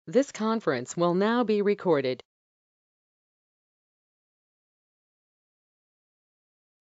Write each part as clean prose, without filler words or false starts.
This conference will now be recorded.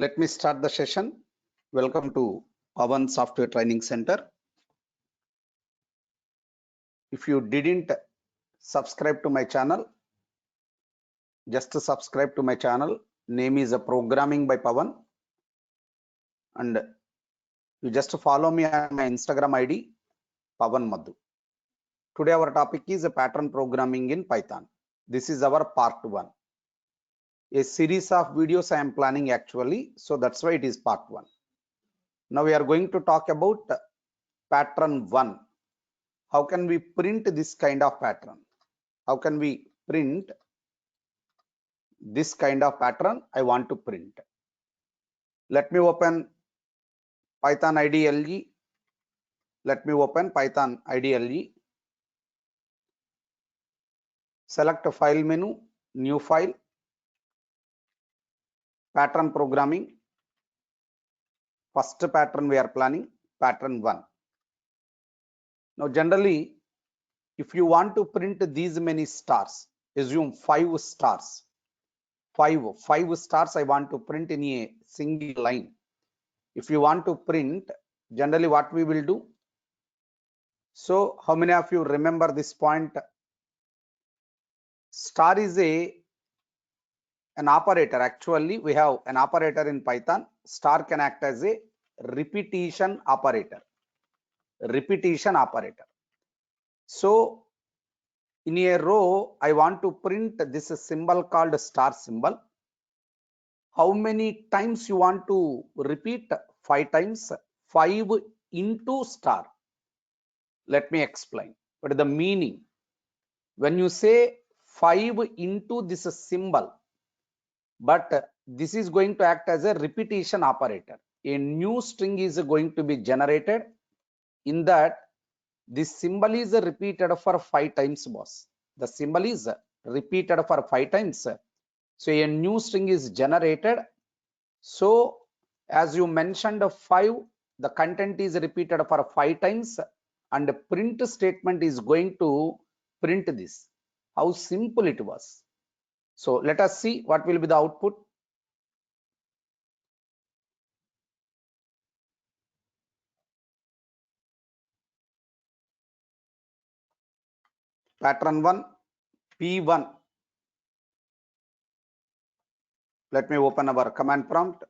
Let me start the session. Welcome to Pawan Software Training Center. If you didn't subscribe to my channel, just subscribe to my channel. Name is Programming by Pawan, and you just follow me on my Instagram ID, Pawan Madhu. Today our topic is pattern programming in Python. This is our part 1. A series of videos I am planning actually, so that's why it is part 1. Now we are going to talk about pattern 1. How can we print this kind of pattern? How can we print this kind of pattern I want to print? Let me open Python IDLE. Let me open Python IDLE. Select a file menu, new file, pattern programming. First pattern we are planning, pattern 1. Now generally, if you want to print these many stars, assume 5 stars. 5 stars I want to print in a single line. If you want to print, generally what we will do? So how many of you remember this point? Star is an operator. Actually, we have an operator in Python. Star can act as a repetition operator. Repetition operator. So in a row, I want to print this symbol called star symbol. How many times you want to repeat? 5 times. 5 into star. Let me explain. What is the meaning? When you say 5 into this symbol, but this is going to act as a repetition operator. A new string is going to be generated. In that, this symbol is repeated for 5 times, boss. The symbol is repeated for 5 times. So a new string is generated. So as you mentioned 5, the content is repeated for 5 times, and the print statement is going to print this. How simple it was. So let us see what will be the output. Pattern 1, P1. Let me open our command prompt.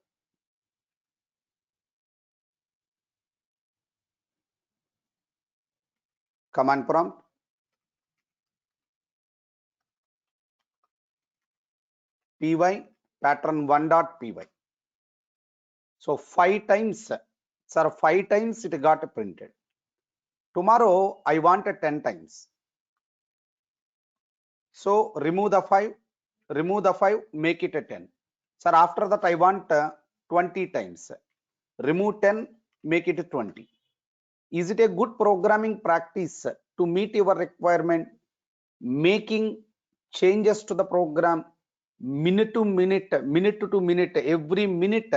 Command prompt. Py pattern 1.py. So 5 times, sir, 5 times it got printed. Tomorrow I want 10 times. So remove the 5, make it a 10. Sir, after that I want 20 times. Remove 10, make it 20. Is it a good programming practice to meet your requirement, making changes to the program minute to minute, every minute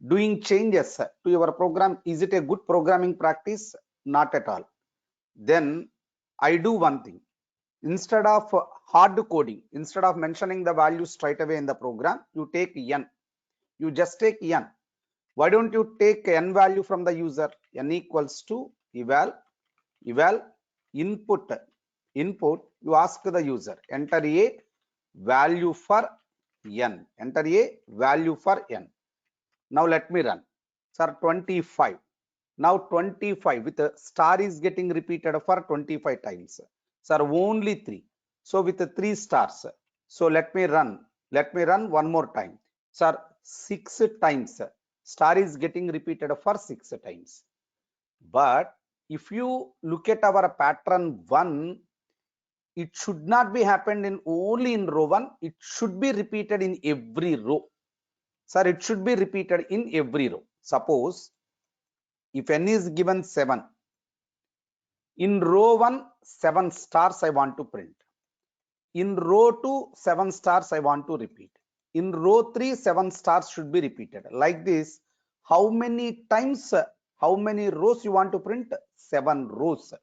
doing changes to your program? Is it a good programming practice? Not at all. Then I do one thing. Instead of hard coding, instead of mentioning the value straight away in the program, you take n. You just take n. Why don't you take n value from the user? N equals to eval input. You ask the user, enter a value for n. Enter a value for n. Now let me run. Sir, 25. Now 25 with a star is getting repeated for 25 times. Sir, only 3. So with 3 stars. So let me run. Let me run one more time. Sir, 6 times. Star is getting repeated for 6 times. But if you look at our pattern 1, it should not be happened in only in row 1. It should be repeated in every row. Sir, it should be repeated in every row. Suppose if n is given 7, in row 1 7 stars I want to print. In row 2 7 stars I want to repeat. In row 3 7 stars should be repeated. Like this, how many times, how many rows you want to print? 7 rows.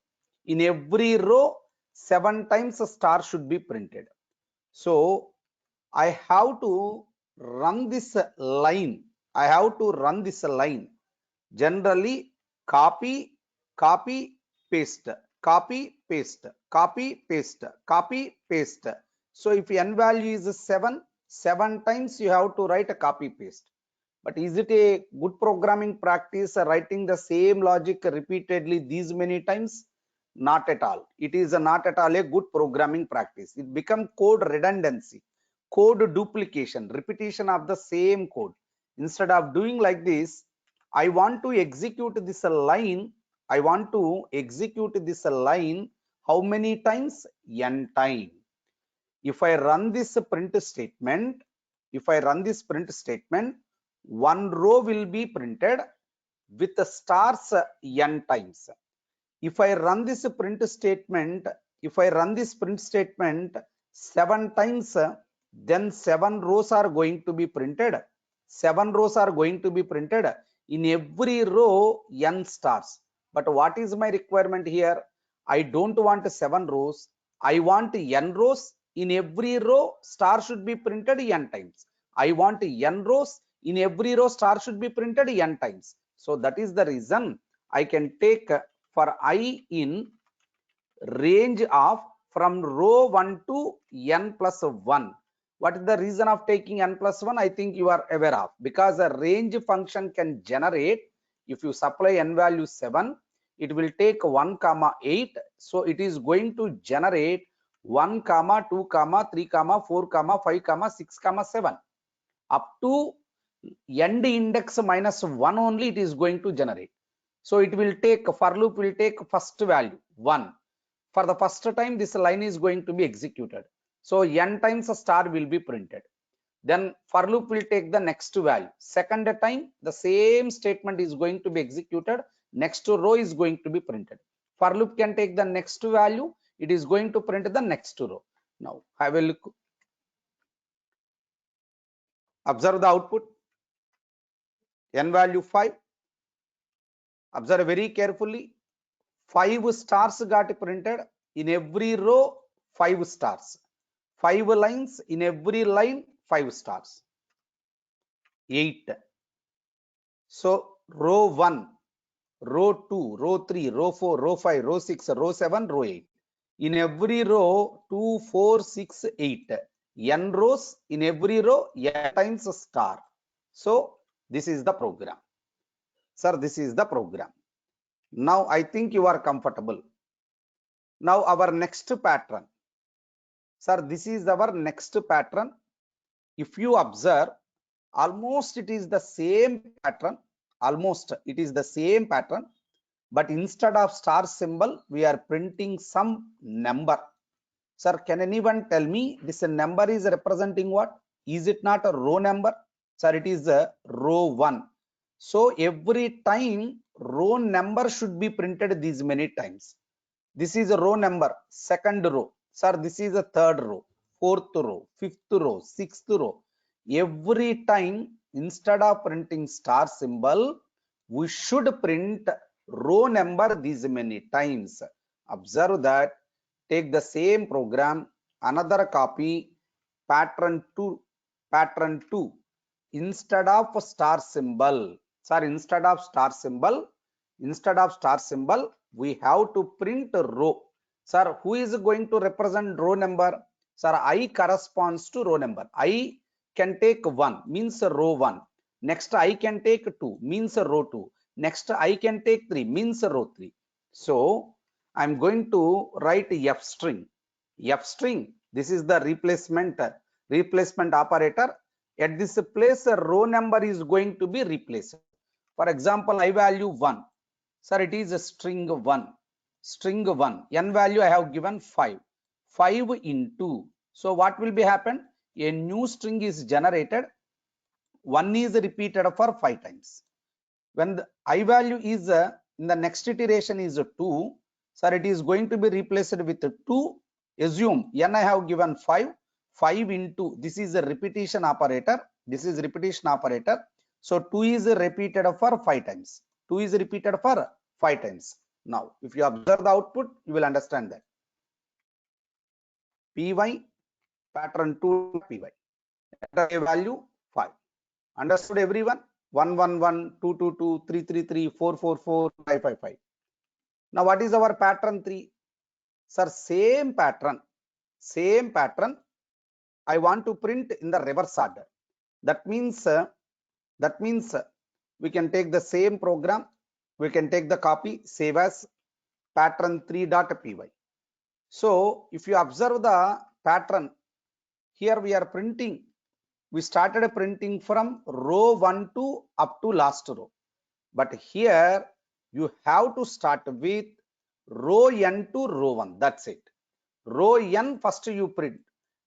In every row 7 times a star should be printed. So I have to run this line. I have to run this line. Generally, copy, copy, paste, copy, paste, copy, paste, copy, paste. So if n value is 7 times you have to write a copy paste. But is it a good programming practice writing the same logic repeatedly these many times? Not at all. It is not at all a good programming practice. It becomes code redundancy, code duplication, repetition of the same code. Instead of doing like this, I want to execute this line. I want to execute this line how many times? N time. If I run this print statement, one row will be printed with the stars n times. If I run this print statement, 7 times, then 7 rows are going to be printed. 7 rows are going to be printed. In every row, n stars. But what is my requirement here? I don't want 7 rows. I want n rows. In every row, star should be printed n times. I want n rows. In every row, star should be printed n times. So that is the reason I can take for I in range of from row 1 to n plus 1. What is the reason of taking n plus 1? I think you are aware of, because a range function can generate, if you supply n value 7, it will take 1 comma 8. So it is going to generate 1 comma 2 comma 3 comma 4 comma 5 comma 6 comma 7 up to end index minus 1 only it is going to generate. So it will take, for loop will take first value 1. For the first time this line is going to be executed. So n times a star will be printed. Then for loop will take the next value. Second time the same statement is going to be executed. Next row is going to be printed. For loop can take the next value. It is going to print the next row. Now I will look. Observe the output. N value 5. Observe very carefully. 5 stars got printed. In every row 5 stars. 5 lines, in every line 5 stars. 8. So row 1, row 2, row 3, row 4, row 5, row 6, row 7, row 8. In every row 2, 4, 6, 8. N rows, in every row n times a star. So this is the program. Sir, this is the program. Now I think you are comfortable. Now our next pattern. Sir, this is our next pattern. If you observe, almost it is the same pattern. But instead of star symbol, we are printing some number. Sir, can anyone tell me this number is representing what? Is it not a row number? Sir, it is a row 1. So every time row number should be printed these many times. This is a row number, second row. Sir, this is a third row, fourth row, fifth row, sixth row. Every time, instead of printing star symbol, we should print row number these many times. Observe that. Take the same program, another copy, pattern 2. Instead of star symbol, we have to print row. Sir, who is going to represent row number? Sir, I corresponds to row number. I can take 1, means row 1. Next I can take 2, means row 2. Next I can take 3, means row 3. So I'm going to write f string. This is the replacement operator. At this place a row number is going to be replaced. For example, I value 1. Sir, it is a string 1. N value I have given 5. 5 into. So what will be happen? A new string is generated. 1 is repeated for 5 times. When the I value is in the next iteration is 2. Sir, it is going to be replaced with 2. Assume n I have given 5. 5 into, this is a repetition operator. So 2 is repeated for 5 times. Now, if you observe the output, you will understand that. py, pattern 2 py. Enter a value 5. Understood everyone? 1 1 1 2 2 2 3 3 3 4 4 4 5 5 5. Now what is our pattern 3? Sir, same pattern I want to print in the reverse order. That means we can take the same program, we can take the copy, save as pattern3.py. So if you observe the pattern, here we are printing, we started printing from row 1 to up to last row, but here you have to start with row n to row 1. That's it. Row n first you print,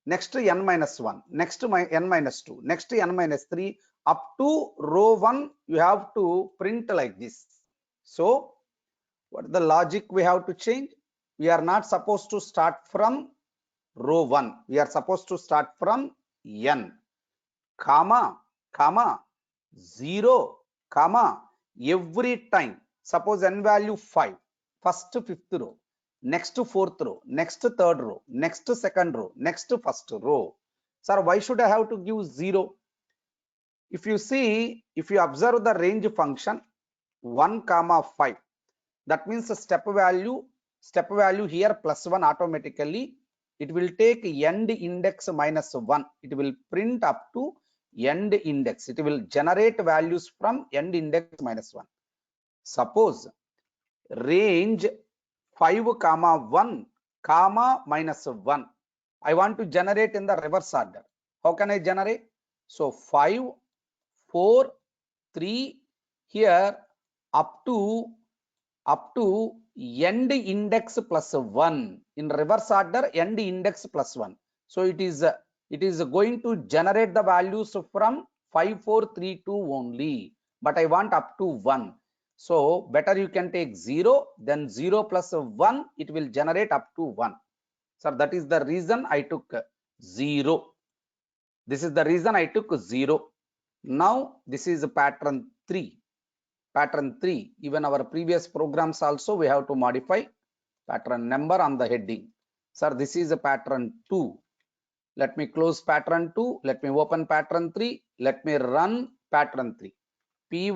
next n minus 1, next n minus 2, next n minus 3, up to row 1 you have to print like this. So what is the logic we have to change? We are not supposed to start from row 1, we are supposed to start from n, comma 0, comma every time. Suppose n value 5, first fifth row, next fourth row, next third row, next second row, next first row. Sir, why should I have to give 0? If you see, if you observe the range function 1 comma 5, that means the step value here plus 1 automatically, it will take end index minus 1, it will print up to end index, it will generate values from end index minus 1. Suppose range 5 comma 1 comma minus 1, I want to generate in the reverse order. How can I generate? So 5 4 3 here up to end index plus 1, in reverse order end index plus 1. So it is going to generate the values from 5 4 3 2 only, but I want up to 1. So better you can take 0, then 0 plus 1, it will generate up to 1. So that is the reason I took 0. This is the reason I took 0. Now this is pattern 3. Pattern 3, even our previous programs also we have to modify pattern number on the heading. Sir, this is a pattern 2. Let me close pattern 2, let me open pattern 3, let me run pattern 3. py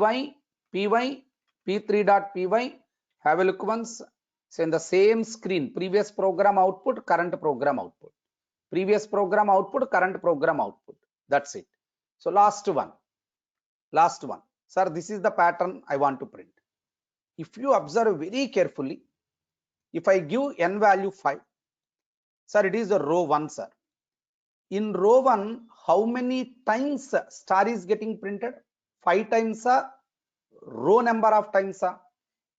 p3.py, have a look once. So in the same screen, previous program output, current program output, previous program output, current program output. That's it. So last one. Sir, this is the pattern I want to print. If you observe very carefully, if I give n value 5, sir, it is a row 1, sir. In row 1, how many times star is getting printed? 5 times row number of times,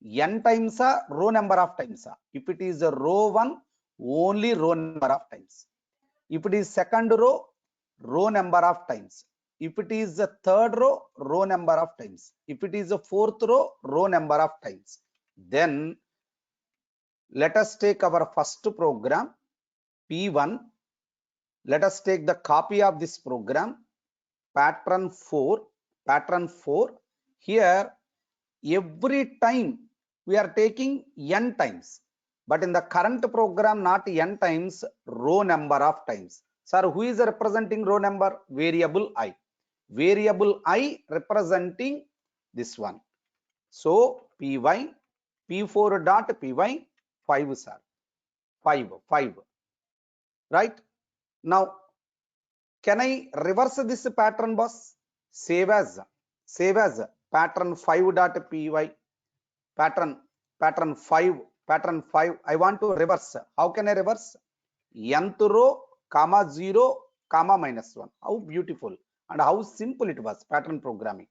n times row number of times. If it is a row 1, only row number of times. If it is second row, row number of times. If it is the third row, row number of times. If it is the fourth row, row number of times. Then let us take our first program P1. Let us take the copy of this program pattern 4. Here every time we are taking n times, but in the current program not n times, row number of times. Sir, who is representing row number? Variable I. Variable I representing this one. So py p4.py 5, sir. 5. Right? Now can I reverse this pattern, boss? Save as pattern 5.py, pattern 5. I want to reverse. How can I reverse? Nth row, comma 0, comma minus 1. How beautiful and how simple it was, pattern programming.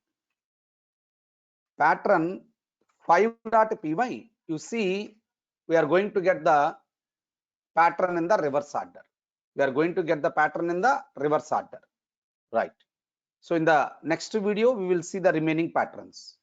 Pattern 5.py, you see, we are going to get the pattern in the reverse order. Right. So in the next video, we will see the remaining patterns.